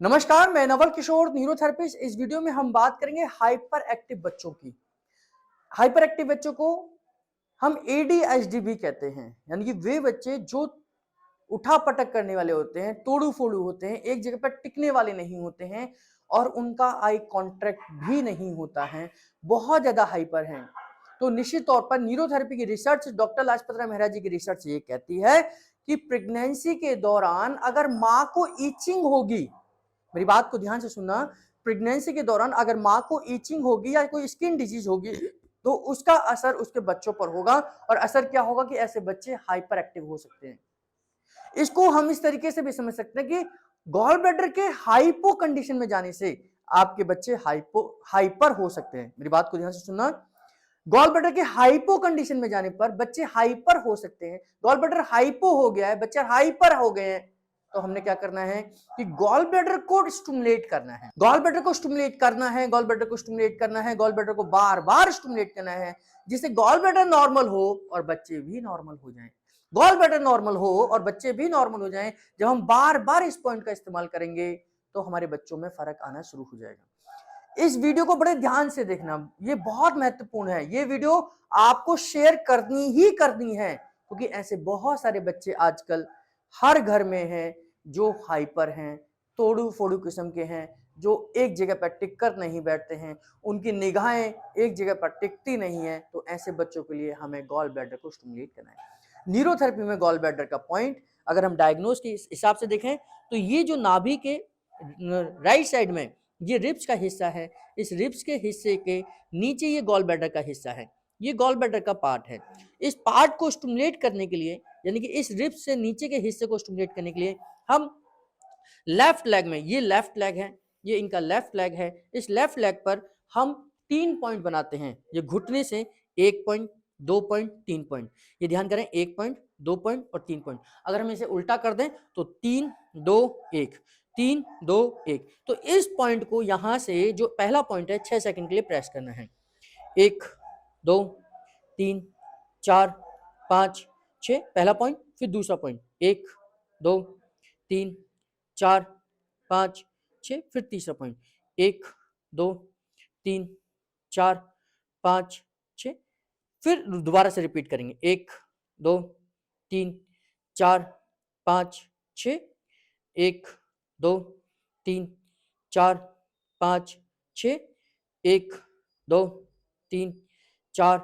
नमस्कार, मैं नवल किशोर न्यूरोथेरेपिस्ट। इस वीडियो में हम बात करेंगे हाइपर एक्टिव बच्चों की। हाइपर एक्टिव बच्चों को हम एडीएचडी भी कहते हैं, यानी कि वे बच्चे जो उठा पटक करने वाले होते हैं, तोड़ू फोड़ू होते हैं, एक जगह पर टिकने वाले नहीं होते हैं और उनका आई कांटेक्ट भी नहीं होता है, बहुत ज्यादा हाइपर हैं। तो निश्चित तौर पर न्यूरोथेरेपी की रिसर्च, डॉक्टर लाजपत राय मेहरा जी की रिसर्च ये कहती है कि प्रेगनेंसी के दौरान अगर मां को ईचिंग होगी, मेरी बात को ध्यान से सुनना, प्रेगनेंसी के दौरान अगर मां को ईचिंग होगी या कोई स्किन डिजीज होगी तो उसका असर उसके बच्चों पर होगा। और असर क्या होगा कि ऐसे बच्चे हाइपर एक्टिव हो सकते हैं। इसको हम इस तरीके से भी समझ सकते हैं कि गॉल ब्लैडर के हाइपो कंडीशन में जाने से आपके बच्चे हाइपर हो सकते हैं। मेरी बात को ध्यान से सुनना, गॉल ब्लैडर के हाइपो कंडीशन में जाने पर बच्चे हाइपर हो सकते हैं। गॉल ब्लैडर हाइपो हो गया है, बच्चे हाइपर हो गए हैं, तो हमने क्या करना है कि गॉल ब्लैडर को स्टिमुलेट करना है, गॉल ब्लैडर को स्टिमुलेट करना है, गॉल ब्लैडर को स्टिमुलेट करना है, गॉल ब्लैडर को बार बार स्टिमुलेट करना है, जिससे गॉल ब्लैडर नॉर्मल हो और बच्चे भी नॉर्मल हो जाएं। गॉल ब्लैडर नॉर्मल हो और बच्चे भी नॉर्मल हो जाएं, जब हम बार बार इस पॉइंट का इस्तेमाल करेंगे तो हमारे बच्चों में फर्क आना शुरू हो जाएगा। इस वीडियो को बड़े ध्यान से देखना, ये बहुत महत्वपूर्ण है। ये वीडियो आपको शेयर करनी ही करनी है, क्योंकि ऐसे बहुत सारे बच्चे आजकल हर घर में हैं जो हाइपर हैं, तोड़ू फोड़ू किस्म के हैं, जो एक जगह पर टिक कर नहीं बैठते हैं, उनकी निगाहें एक जगह पर टिकती नहीं है। तो ऐसे बच्चों के लिए हमें गॉल ब्लैडर को स्टिमुलेट करना है। न्यूरोथेरेपी में गॉल ब्लैडर का पॉइंट अगर हम डायग्नोज के हिसाब से देखें तो ये जो नाभि के राइट साइड में ये रिब्स का हिस्सा है, इस रिब्स के हिस्से के नीचे ये गॉल ब्लैडर का हिस्सा है, ये गॉल ब्लैडर का पार्ट है। इस पार्ट को स्टिमुलेट करने के लिए, यानी कि इस रिब्स से नीचे के हिस्से को स्टिमुलेट करने के लिए हम लेफ्ट लेग में, ये लेफ्ट लेग है, ये इनका लेफ्ट लेग है, इस लेफ्ट लेग पर हम 3 पॉइंट बनाते हैं। ये घुटने से 1 पॉइंट, 2 पॉइंट, 3 पॉइंट, ये ध्यान करें, 1 पॉइंट, 2 पॉइंट और 3 पॉइंट। अगर हम इसे उल्टा कर दें तो 3 2 1, 3 2 1। तो इस पॉइंट को यहां से जो पहला पॉइंट है 6 सेकंड के लिए प्रेस करना है। 1 2 3 4 5 6, पहला पॉइंट, फिर दूसरा पॉइंट, 1 2 3 4 5 6, फिर तीसरा पॉइंट, 1 2 3 4 5 6, फिर दोबारा से रिपीट करेंगे, 1 2 3 4 5 6, 1 2 3 4 5 6, 1 2 3 4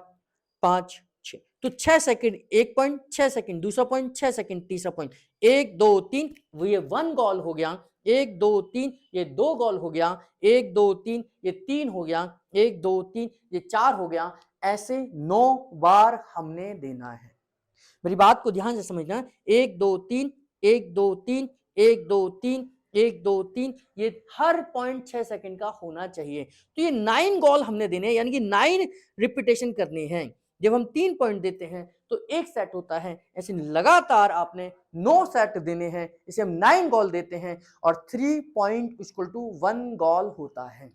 5 6। तो 6 सेकंड 1 पॉइंट, 6 सेकंड दूसरा पॉइंट, 6 सेकंड तीसरा पॉइंट, 1 2 3, ये 1 गॉल हो गया, 1 2 3, ये 2 गॉल हो गया, 1 2 3, ये 3 हो गया, 1 2 3, ये 4 हो गया। ऐसे 9 बार हमने देना है। मेरी बात को ध्यान से समझना, 1 2 3, 1 2 3, 1 2 3, 1 2 3, ये हर पॉइंट 6 सेकंड का होना चाहिए। तो ये 9 गॉल हमने देने हैं, यानी कि 9 रिपीटेशन करनी है। जब हम 3 पॉइंट देते हैं तो 1 सेट होता है, ऐसे लगातार आपने 9 सेट देने हैं, इसे हम 9 गॉल देते हैं और 3 पॉइंट इक्वल टू 1 गॉल होता है।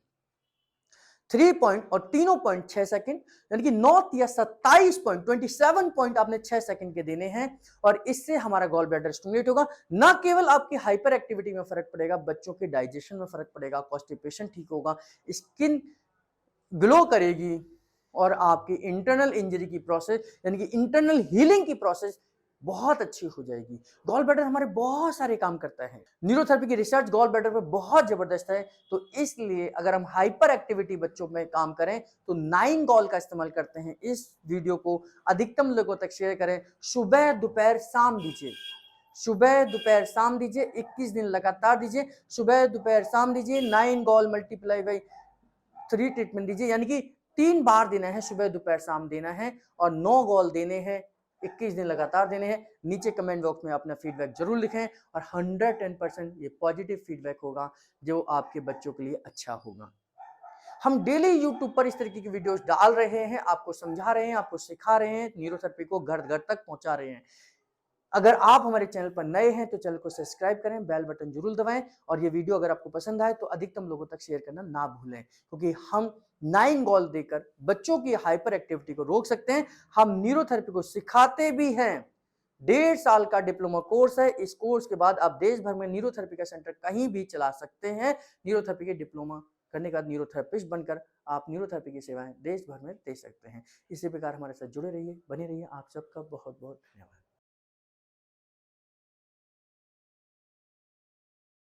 3 पॉइंट और तीनों पॉइंट 6 सेकंड, यानी कि 9 या 27 पॉइंट, 27 पॉइंट आपने 6 सेकंड के देने हैं और इससे हमारा गॉल ब्लैडर स्टिमुलेट होगा। ना केवल आपकी हाइपर एक्टिविटी में फर्क पड़ेगा, बच्चों के डाइजेशन में फर्क पड़ेगा, कॉन्स्टिपेशन ठीक होगा, स्किन ग्लो करेगी और आपकी इंटरनल इंजरी की प्रोसेस, यानी कि इंटरनल हीलिंग की प्रोसेस बहुत अच्छी हो जाएगी। गॉल ब्लैडर हमारे बहुत सारे काम करता है। न्यूरोथेरेपी की रिसर्च गॉल ब्लैडर पे बहुत जबरदस्त है, तो इसलिए अगर हम हाइपर एक्टिविटी बच्चों में काम करें तो 9 गॉल का इस्तेमाल करते हैं। इस वीडियो को अधिकतम लोगों तक शेयर करें, सुबह दोपहर शाम दीजिए, सुबह दोपहर शाम दीजिए, 21 दिन लगातार दीजिए, सुबह दोपहर शाम दीजिए, 9 गॉल मल्टीप्लाई बाई 3 ट्रीटमेंट दीजिए, यानी कि 3 बार देना है, सुबह दोपहर शाम देना है और 9 गॉल देने हैं, 21 दिन लगातार देने हैं। नीचे कमेंट बॉक्स में अपना फीडबैक जरूर लिखें और 110% ये पॉजिटिव फीडबैक होगा जो आपके बच्चों के लिए अच्छा होगा। हम डेली यूट्यूब पर इस तरीके की वीडियोस डाल रहे हैं, आपको समझा रहे हैं, आपको सिखा रहे हैं, न्यूरोथेरेपी को घर घर तक पहुंचा रहे हैं। अगर आप हमारे चैनल पर नए हैं तो चैनल को सब्सक्राइब करें, बेल बटन जरूर दबाएं और ये वीडियो अगर आपको पसंद आए तो अधिकतम लोगों तक शेयर करना ना भूलें, क्योंकि हम 9 गॉल देकर बच्चों की हाइपर एक्टिविटी को रोक सकते हैं। हम न्यूरोथेरेपी को सिखाते भी हैं 1.5 साल का डिप्लोमा कोर्स है। इस कोर्स के बाद आप देश भर में न्यूरोथेरेपी का सेंटर कहीं भी चला सकते हैं। न्यूरोथेरेपी के डिप्लोमा करने के बाद न्यूरोथेरेपिस्ट बनकर आप न्यूरोथेरेपी की सेवाएं देश भर में दे सकते हैं। इसी प्रकार हमारे साथ जुड़े रहिए, बने रहिए। आप सबका बहुत बहुत धन्यवाद।